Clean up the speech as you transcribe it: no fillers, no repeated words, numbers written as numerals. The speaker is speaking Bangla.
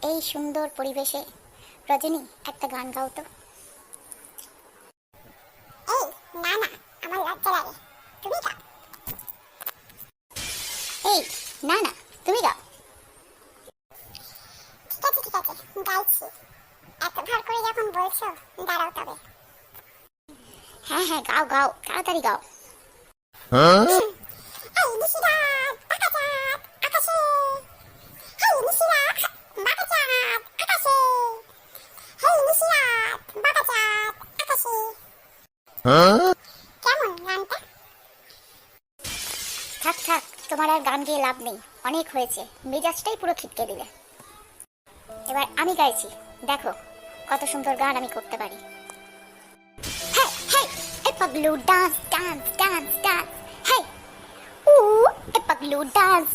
এই সুন্দর পরিবেশে রজনী একটা গান গাও তো। এই না না, আমার লজ্জা লাগে, তুমি গাও। এই না না, তুমি গাও। ঠিক আছে ঠিক আছে, গাইছি। এত ভর করে যখন বলছো, দাঁড়াও তবে। হ্যাঁ হ্যাঁ, গাও গাও, তাড়াতাড়ি গাও। এই নিশিরাত বাঁকা চাঁদ আকাশে, হেই নিশিরাত বাঁকা চাঁদ আকাশে, হেই নিশিরাত বাঁকা চাঁদ আকাশে। কেমন গানটা? থাক থাক, তোমার আর গান গিয়ে লাভ নেই, অনেক হয়েছে, মেজাজটাই পুরো খিটকে দিলে। এবার আমি গাইছি, দেখো কত সুন্দর গান আমি করতে পারি। হ্যাঁ হ্যাঁ, এ পাগলু ডান্স ডান্স ডান্স ডান্স, হ্যাঁ উ এ পাগলু ডান্স